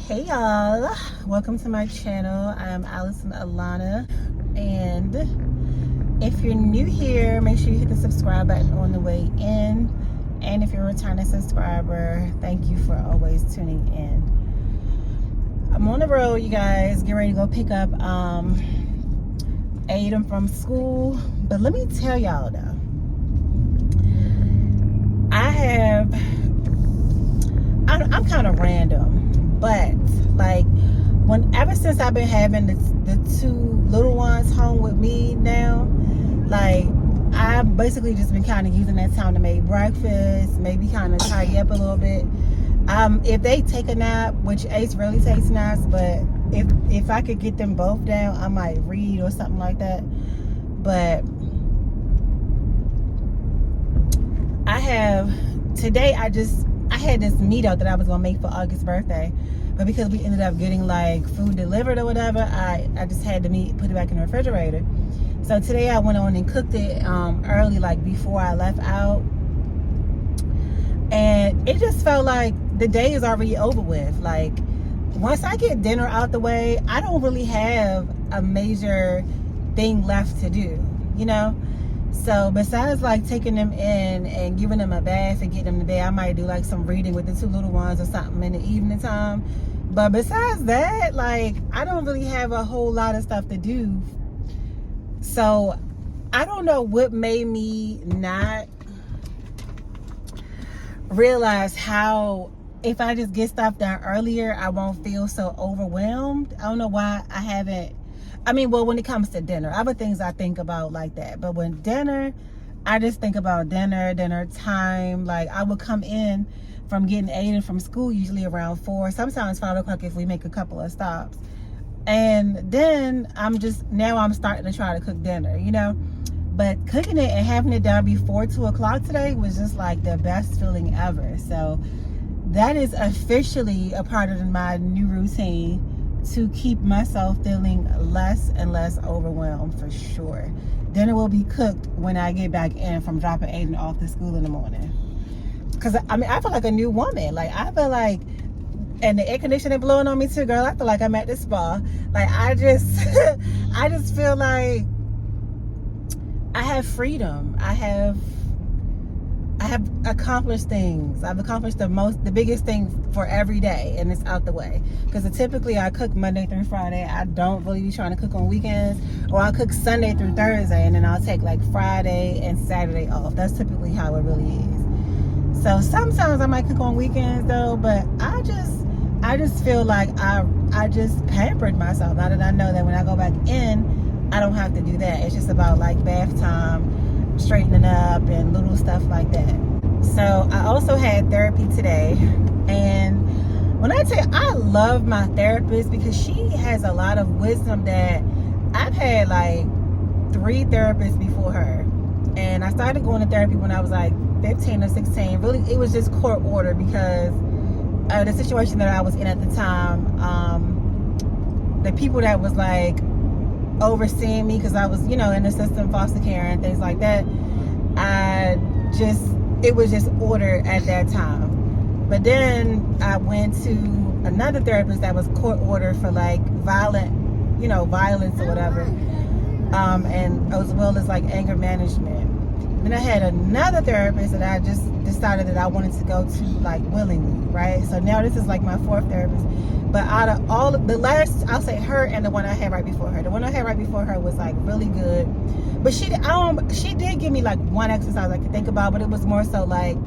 Hey y'all, welcome to my channel. I am AllisonAlanna, and if you're new here, make sure you hit the subscribe button on the way in, and if you're a returning subscriber, thank you for always tuning in. I'm on the road, you guys, getting ready to go pick up Aiden from school, but let me tell y'all though, I'm kind of random, but like ever since I've been having the two little ones home with me now, like I've basically just been kind of using that time to make breakfast, maybe kind of tidy up a little bit. If they take a nap, which Ace really takes naps, but if I could get them both down, I might read or something like that. But today I had this meat-out that I was gonna make for August's birthday, but because we ended up getting like food delivered or whatever, I just had the meat, put it back in the refrigerator. So today I went on and cooked it early, like before I left out, and it just felt like the day is already over with. Like once I get dinner out the way, I don't really have a major thing left to do, you know. So besides like taking them in and giving them a bath and getting them to bed, I might do like some reading with the two little ones or something in the evening time. But besides that, like I don't really have a whole lot of stuff to do. So I don't know what made me not realize how if I just get stuff done earlier, I won't feel so overwhelmed. I don't know why I haven't. I mean, well, when it comes to dinner, other things I think about like that. But when dinner, I just think about dinner time. Like I would come in from getting Aiden from school, usually around 4, sometimes 5 o'clock if we make a couple of stops. And then I'm starting to try to cook dinner, you know. But cooking it and having it done before 2 o'clock today was just like the best feeling ever. So that is officially a part of my new routine, to keep myself feeling less and less overwhelmed, for sure. Dinner will be cooked when I get back in from dropping Aiden off to school in the morning. Because I mean, I feel like a new woman. Like I feel like, and the air conditioning blowing on me too, girl. I feel like I'm at the spa. Like I just feel like I have freedom. I have accomplished things. I've accomplished the biggest thing for every day, and it's out the way. Because typically I cook Monday through Friday. I don't really be trying to cook on weekends, or I'll cook Sunday through Thursday, and then I'll take like Friday and Saturday off. That's typically how it really is. So sometimes I might cook on weekends though, but I just feel like I just pampered myself. Now that I know that when I go back in, I don't have to do that. It's just about like bath time, straightening up, and little stuff like that. So I also had therapy today, and when I tell you, I love my therapist because she has a lot of wisdom that I've had like 3 therapists before her. And I started going to therapy when I was like 15 or 16. Really, it was just court order because the situation that I was in at the time. The people that was like overseeing me, because I was, you know, in the system, foster care and things like that, it was just ordered at that time. But then I went to another therapist that was court ordered for like violence or whatever, and as well as like anger management. Then I had another therapist that I just decided that I wanted to go to like willingly, right? So now this is like my 4th therapist. But out of all of the last, I'll say her and the one I had right before her. The one I had right before her was like really good. But she did give me like one exercise I could think about, but it was more so like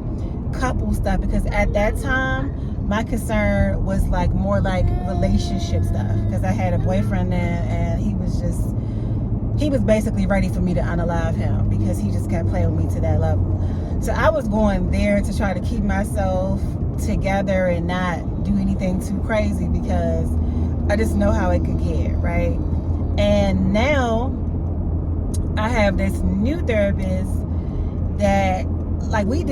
couple stuff, because at that time my concern was like more like relationship stuff, because I had a boyfriend then, and he was basically ready for me to unalive him because he just kept playing with me to that level. So I was going there to try to keep myself together and not do anything too crazy, because I just know how it could get, right? And now I have this new therapist that like we're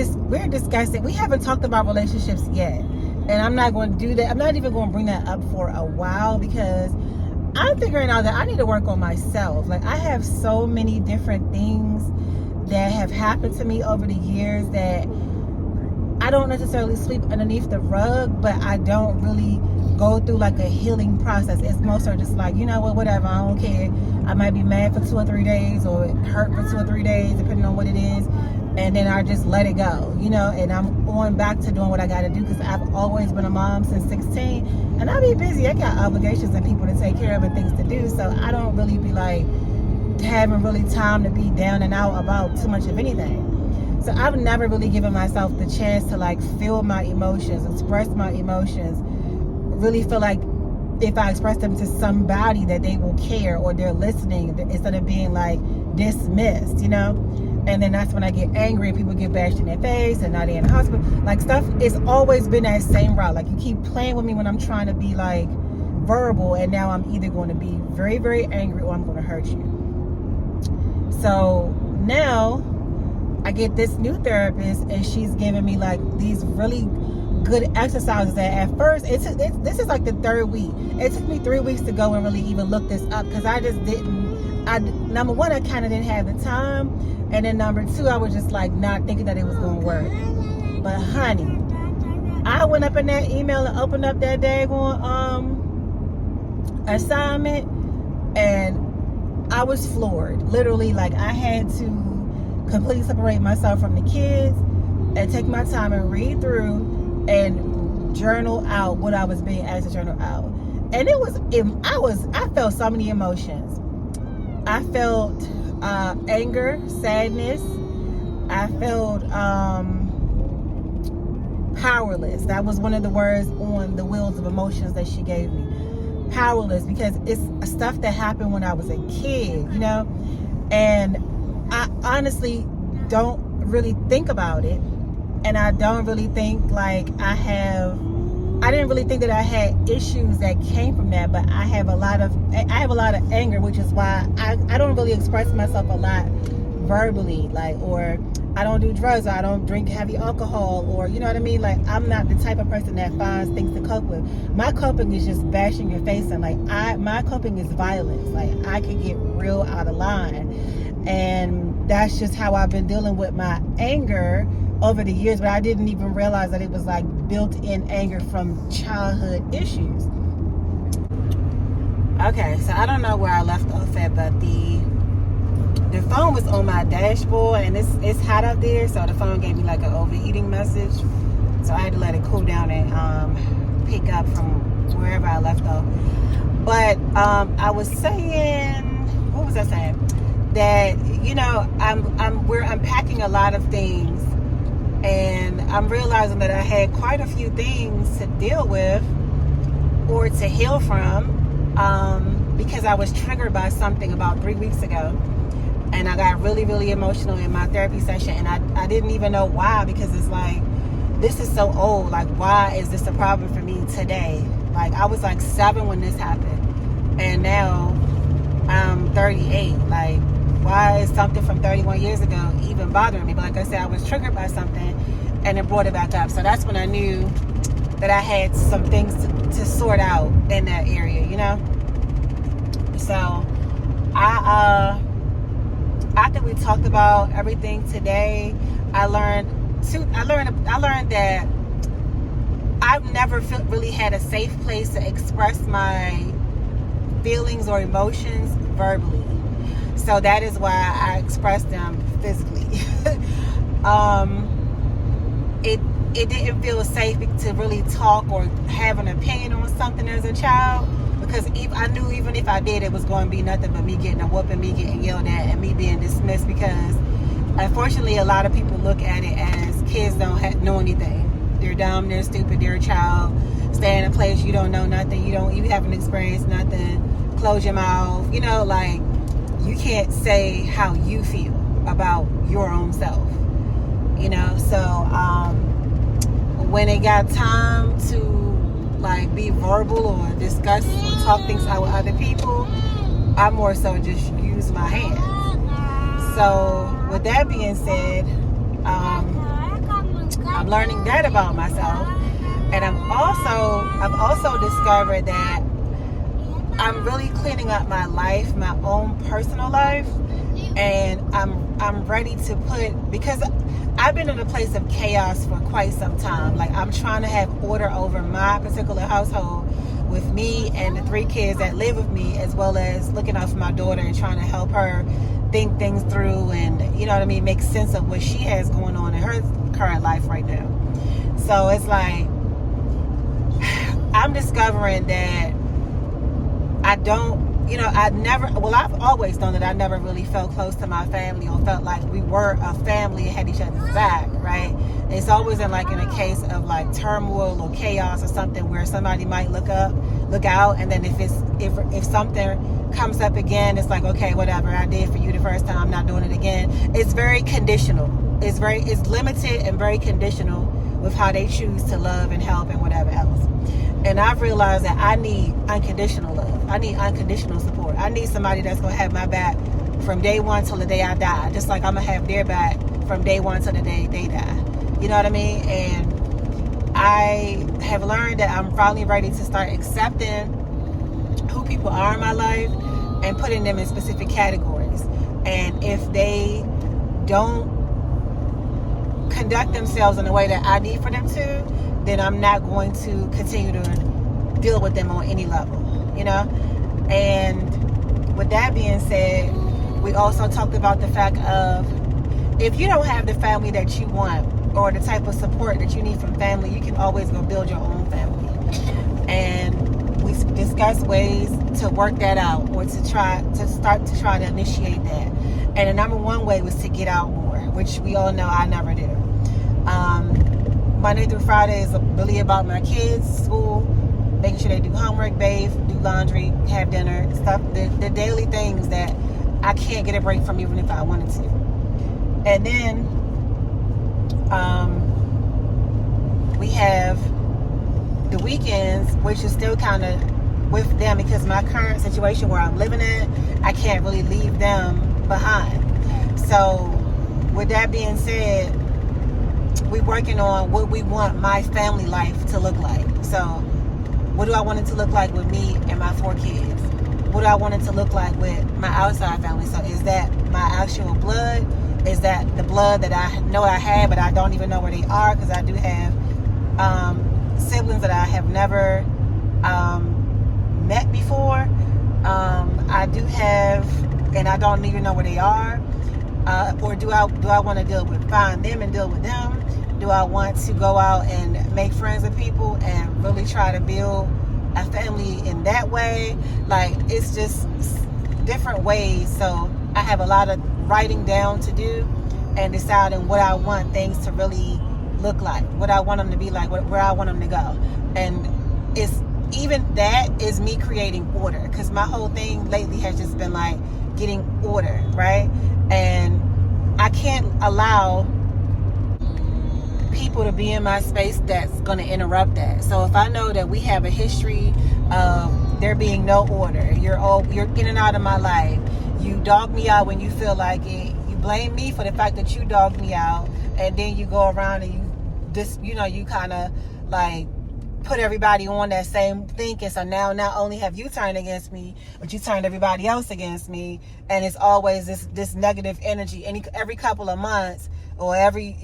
discussing. We haven't talked about relationships yet, and I'm not going to do that. I'm not even going to bring that up for a while, because I'm figuring out that I need to work on myself. Like I have so many different things that have happened to me over the years that I don't necessarily sweep underneath the rug, but I don't really go through like a healing process. It's more so just like, you know what, whatever, I don't care. I might be mad for 2 or 3 days, or hurt for 2 or 3 days, depending on what it is. And then I just let it go, you know, and I'm on back to doing what I got to do, because I've always been a mom since 16, and I be busy. I got obligations and people to take care of and things to do, so I don't really be like having really time to be down and out about too much of anything. So I've never really given myself the chance to like feel my emotions, express my emotions, really feel like if I express them to somebody that they will care or they're listening, instead of being like dismissed, you know. And then that's when I get angry and people get bashed in their face and now they're in the hospital. Like, stuff, it's always been that same route. Like, you keep playing with me when I'm trying to be like verbal, and now I'm either going to be very, very angry or I'm going to hurt you. So now I get this new therapist, and she's giving me like these really good exercises that at first, this is like the 3rd week. It took me 3 weeks to go and really even look this up, because I just didn't, number one, I kind of didn't have the time, and then number two, I was just like not thinking that it was going to work. But honey, I went up in that email and opened up that daggone assignment, and I was floored. Literally, like, I had to completely separate myself from the kids and take my time and read through and journal out what I was being asked to journal out. And I felt so many emotions. I felt anger, sadness. I felt powerless. That was one of the words on the wheels of emotions that she gave me. Powerless, because it's stuff that happened when I was a kid, you know. And I honestly don't really think about it, and I don't really think like I didn't really think that I had issues that came from that, but I have a lot of anger, which is why I don't really express myself a lot verbally, like, or I don't do drugs, or I don't drink heavy alcohol, or, you know what I mean? Like, I'm not the type of person that finds things to cope with. My coping is just bashing your face, and like my coping is violence. Like, I can get real out of line, and that's just how I've been dealing with my anger over the years. But I didn't even realize that it was like built-in anger from childhood issues. Okay, so I don't know where I left off at, but the phone was on my dashboard, and it's hot up there, so the phone gave me like an overheating message, so I had to let it cool down and pick up from wherever I left off. But I was saying, what was I saying? That, you know, we're unpacking a lot of things, and I'm realizing that I had quite a few things to deal with or to heal from, because I was triggered by something about 3 weeks ago. And I got really, really emotional in my therapy session. And I didn't even know why, because it's like, this is so old. Like, why is this a problem for me today? Like, I was like 7 when this happened, and now I'm 38. Like, why is something from 31 years ago even bothering me? But like I said, I was triggered by something, and it brought it back up. So that's when I knew that I had some things to sort out in that area, you know? So after we talked about everything today, I learned that I've never really had a safe place to express my feelings or emotions verbally. So that is why I express them physically. It didn't feel safe to really talk or have an opinion on something as a child, because I knew even if I did, it was going to be nothing but me getting a whooping, me getting yelled at, and me being dismissed, because unfortunately a lot of people look at it as kids don't know anything. They're dumb, they're stupid, they're a child. Stay in a place you don't know nothing, you haven't experienced nothing. Close your mouth, you know, like, you can't say how you feel about your own self, you know. So when it got time to like be verbal or discuss or talk things out with other people, I more so just use my hands. So with that being said, I'm learning that about myself, and I've also discovered that I'm really cleaning up my life, my own personal life, and I'm ready to because I've been in a place of chaos for quite some time. Like, I'm trying to have order over my particular household, with me and the 3 kids that live with me, as well as looking out for my daughter and trying to help her think things through and, you know what I mean, make sense of what she has going on in her current life right now. So it's like, I'm discovering that I've always known that I never really felt close to my family or felt like we were a family and had each other's back, right? It's always in a case of like turmoil or chaos or something where somebody might look out, and then if something comes up again, it's like, okay, whatever, I did for you the first time, I'm not doing it again. It's very conditional. It's limited and very conditional with how they choose to love and help and whatever else. And I've realized that I need unconditional love. I need unconditional support. I need somebody that's going to have my back from day one till the day I die. Just like I'm going to have their back from day one till the day they die. You know what I mean? And I have learned that I'm finally ready to start accepting who people are in my life and putting them in specific categories. And if they don't conduct themselves in a way that I need for them to, then I'm not going to continue to deal with them on any level, you know? And with that being said, we also talked about the fact of, if you don't have the family that you want or the type of support that you need from family, you can always go build your own family. And we discussed ways to work that out or to try to initiate that. And the number one way was to get out more, which we all know I never do. Monday through Friday is really about my kids, school, making sure they do homework, bathe, do laundry, have dinner, stuff, the daily things that I can't get a break from even if I wanted to. And then we have the weekends, which is still kind of with them because my current situation where I'm living in, I can't really leave them behind. So with that being said, we're working on what we want my family life to look like. So what do I want it to look like with me and my 4 kids? What do I want it to look like with my outside family? So is that my actual blood? Is that the blood that I know I have, but I don't even know where they are? Because I do have siblings that I have never met before. I do have, and I don't even know where they are. Or do I want to find them and deal with them? Do I want to go out and make friends with people and really try to build a family in that way? Like, it's just different ways. So I have a lot of writing down to do and deciding what I want things to really look like, what I want them to be like, where I want them to go. And it's even that is me creating order, because my whole thing lately has just been like getting order, right? And I can't allow people to be in my space that's going to interrupt that. So if I know that we have a history of there being no order, you're in and out of my life, you dog me out when you feel like it, you blame me for the fact that you dogged me out, and then you go around and you kind of like put everybody on that same thinking. So now not only have you turned against me, but you turned everybody else against me, and it's always this negative energy. Every couple of months, or every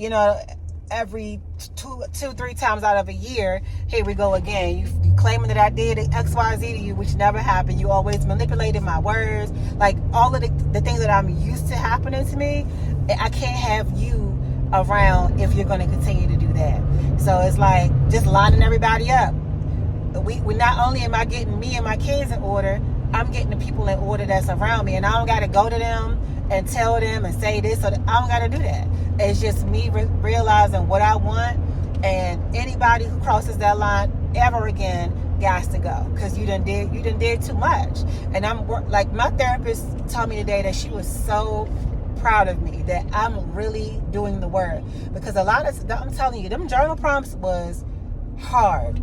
2-3 times out of a year, here we go again. You claiming that I did XYZ to you, which never happened. You always manipulated my words. Like, all of the things that I'm used to happening to me, I can't have you around if you're going to continue to do that. So it's like just lining everybody up. We not only am I getting me and my kids in order, I'm getting the people in order that's around me, and I don't got to go to them and tell them and say this, or I don't got to do that. It's just me realizing what I want, and anybody who crosses that line ever again got to go, because you done did too much. And I'm like, my therapist told me today that she was so proud of me that I'm really doing the work, because a lot of, I'm telling you, them journal prompts was hard.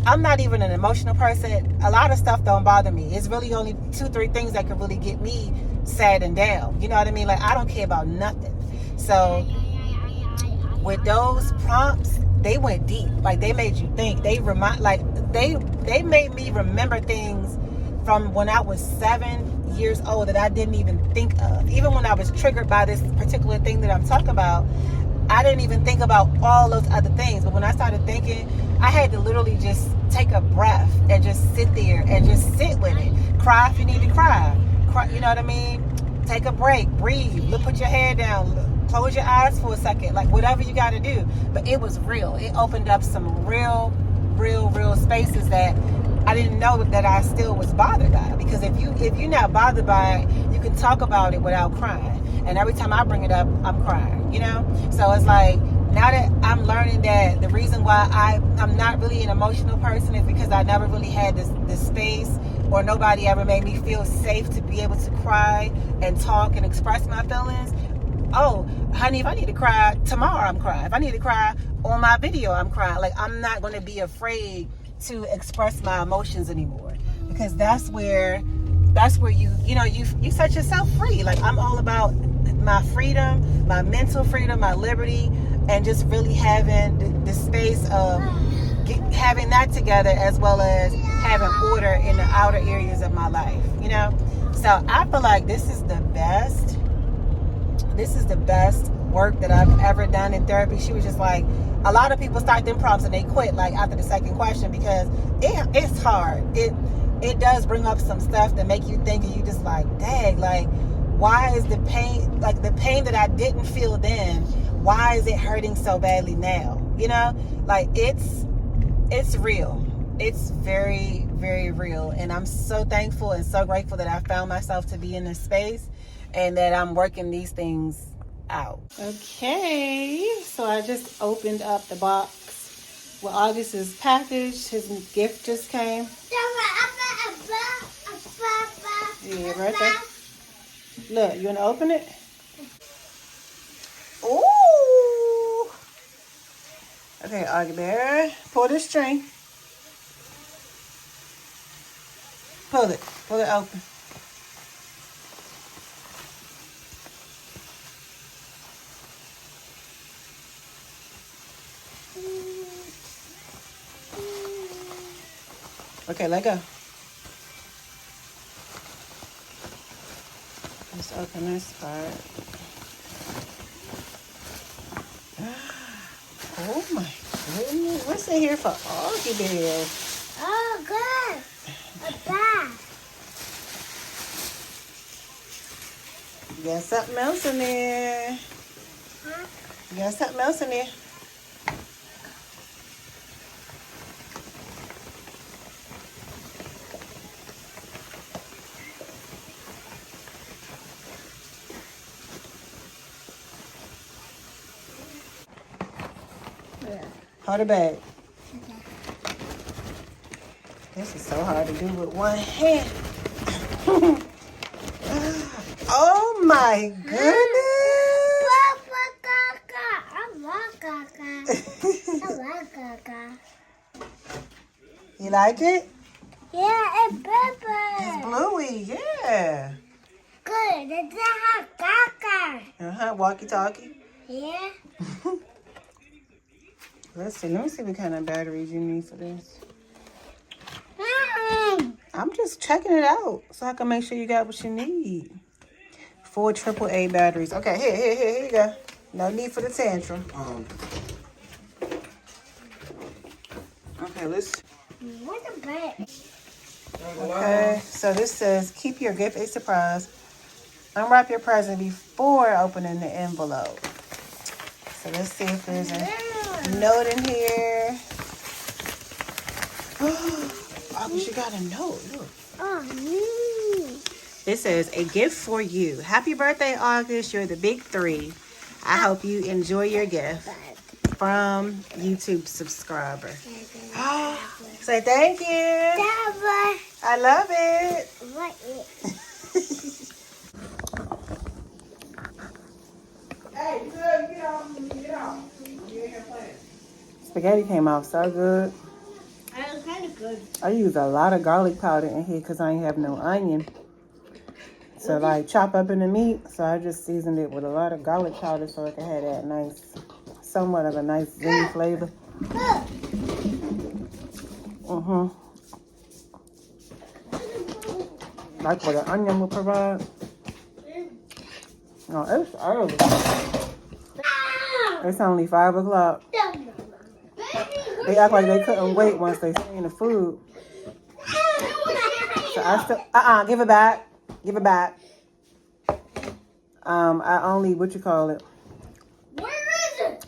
I'm not even an emotional person. A lot of stuff don't bother me. It's really only 2-3 things that could really get me sad and down. You know what I mean? Like, I don't care about nothing. So with those prompts, they went deep. Like, they made you think. They made me remember things from when I was 7 years old that I didn't even think of. Even when I was triggered by this particular thing that I'm talking about, I didn't even think about all those other things. But when I started thinking, I had to literally just take a breath and just sit there and just sit with it. Cry if you need to cry. You know what I mean? Take a break, breathe, put your head down, close your eyes for a second, like whatever you got to do. But it was real. It opened up some real spaces that I didn't know that I still was bothered by. Because if you're not bothered by it, you can talk about it without crying. And every time I bring it up, I'm crying, you know? So it's like, now that I'm learning that the reason why I'm not really an emotional person is because I never really had this space, or nobody ever made me feel safe to be able to cry and talk and express my feelings. Oh, honey, if I need to cry tomorrow, I'm crying. If I need to cry on my video, I'm crying. Like, I'm not going to be afraid to express my emotions anymore, because that's where you set yourself free. Like, I'm all about my freedom, my mental freedom, my liberty, and just really having the space of having that together, as well as having order in the outer areas of my life, you know? So I feel like this is the best work that I've ever done in therapy. She was just like, a lot of people start them prompts and they quit like after the second question, because it's hard. It does bring up some stuff that make you think, and you just like, dang, like, why is the pain, like the pain that I didn't feel then, why is it hurting so badly now? You know, like it's real. It's very, very real. And I'm so thankful and so grateful that I found myself to be in this space and that I'm working these things out. Okay, so I just opened up the box with August's package. His gift just came. Yeah, right there. Look, you want to open it? Ooh. Okay, Augie Bear, pull the string. Pull it open. Okay, let go. Let's open this part. Oh my goodness. What's in here for Augie Bear? Oh, good. A bag. You got something else in there. Huh? You got something else in there. Hold it back. Okay. This is so hard to do with one hand. Oh my goodness. I like Gaga. You like it? Yeah, it's purple. It's bluey, yeah. Good. It's a Gaga. Walkie-talkie. Yeah. Let me see what kind of batteries you need for this. I'm just checking it out so I can make sure you got what you need. 4 AAA batteries. Okay, here you go. No need for the tantrum. Okay, let's... What's a bag? Okay, so this says, keep your gift a surprise. Unwrap your present before opening the envelope. So let's see if there's a note in here. August, you got a note. Look. Oh, It says, a gift for you. Happy birthday, August. You're the big 3. I hope you enjoy your gift. From YouTube subscriber. Say thank you. I love it. Hey, you good? Get off. You ain't here playing. Spaghetti came out so good. That was kind of good. I use a lot of garlic powder in here because I ain't have no onion. So like chop up in the meat. So I just seasoned it with a lot of garlic powder so it can have that nice, somewhat of a nice zingy flavor. Like what an onion will provide. No, it's early. It's only 5 o'clock. They act like they couldn't wait once they seen the food. So I still, give it back. Give it back. I only, what you call it? Where is it?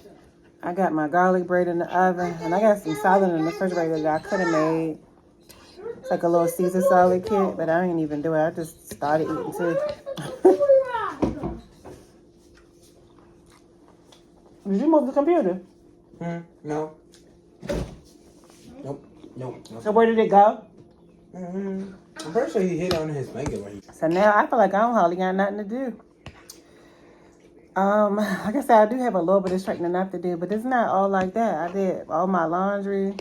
I got my garlic bread in the oven, and I got some salad in the refrigerator that I could have made. It's like a little Caesar salad kit, but I didn't even do it. I just started eating too. Did you move the computer? No. Nope. So where did it go? I'm pretty sure he hit on his finger when he... So now I feel like I don't hardly got nothing to do. Like I said, I do have a little bit of straightening up to do, but it's not all like that. I did all my laundry.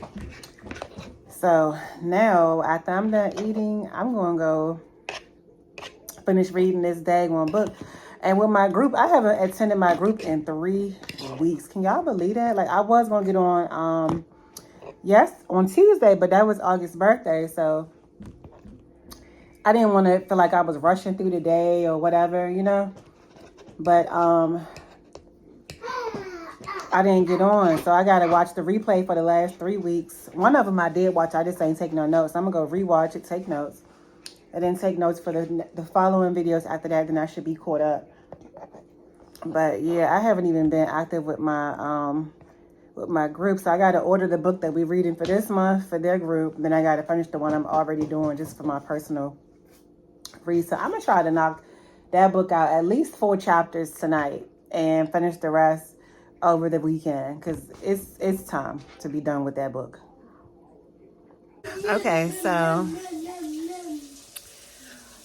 So now, after I'm done eating, I'm going to go finish reading this daggone book. And with my group, I haven't attended my group in 3 weeks. Can y'all believe that? Like, I was going to get on, on Tuesday, but that was August's birthday. So I didn't want to feel like I was rushing through the day or whatever, you know. But I didn't get on, so I got to watch the replay for the last 3 weeks. One of them I did watch. I just ain't take no notes. I'm going to go rewatch it, take notes. And then take notes for the following videos after that. Then I should be caught up. But, yeah, I haven't even been active with my group. So I got to order the book that we're reading for this month for their group. Then I got to finish the one I'm already doing just for my personal read. So I'm going to try to knock that book out at least 4 chapters tonight and finish the rest over the weekend, because it's time to be done with that book. Okay, so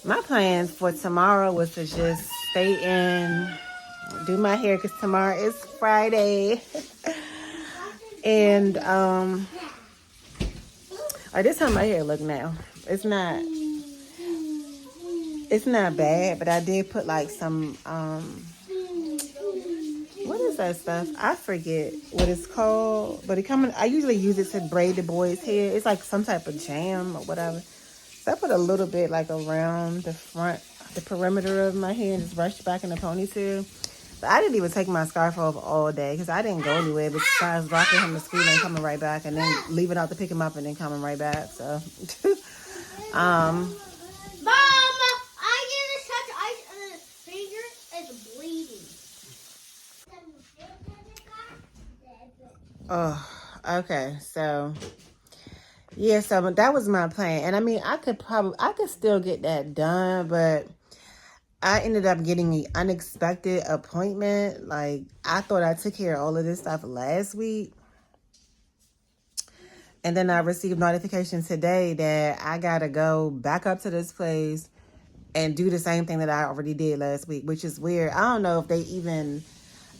my plans for tomorrow was to just stay in, do my hair, because tomorrow is Friday. And this how my hair look now. It's not bad, but I did put like some what is that stuff? I forget what it's called, but I usually use it to braid the boys' hair. It's like some type of jam or whatever. So I put a little bit like around the perimeter of my hair, and just brushed back in the ponytail. But I didn't even take my scarf off all day because I didn't go anywhere besides dropping him to school and coming right back, and then leaving out to pick him up and then coming right back. So, Mom, I get such ice on his finger, it's bleeding. Oh, okay. So, yeah, so that was my plan. And I mean, I could still get that done, but I ended up getting an unexpected appointment. Like, I thought I took care of all of this stuff last week. And then I received notification today that I got to go back up to this place and do the same thing that I already did last week, which is weird. I don't know if they even,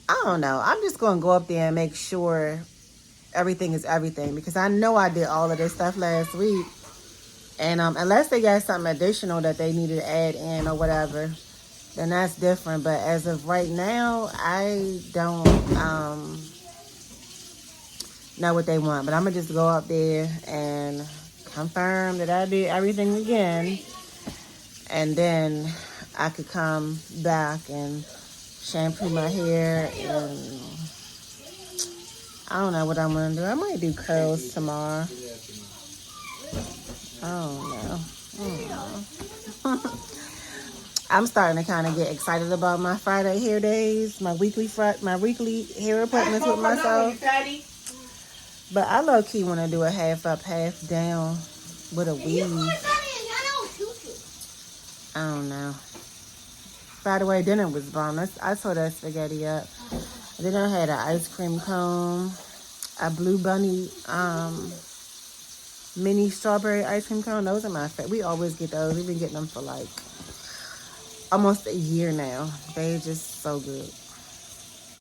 I don't know. I'm just going to go up there and make sure everything is everything, because I know I did all of this stuff last week. And unless they got something additional that they needed to add in or whatever, then that's different. But as of right now, I don't know what they want. But I'm going to just go up there and confirm that I did everything again. And then I could come back and shampoo my hair. And I don't know what I'm going to do. I might do curls tomorrow. I don't know. I'm starting to kind of get excited about my Friday hair days, my weekly hair appointments with myself. But I low-key want to do a half up, half down with a weave. I don't know. By the way, dinner was bomb. I tore that spaghetti up. And then I had an ice cream cone, a Blue Bunny mini strawberry ice cream cone. Those are my favorite. We always get those. We've been getting them for like almost a year now. They're just so good.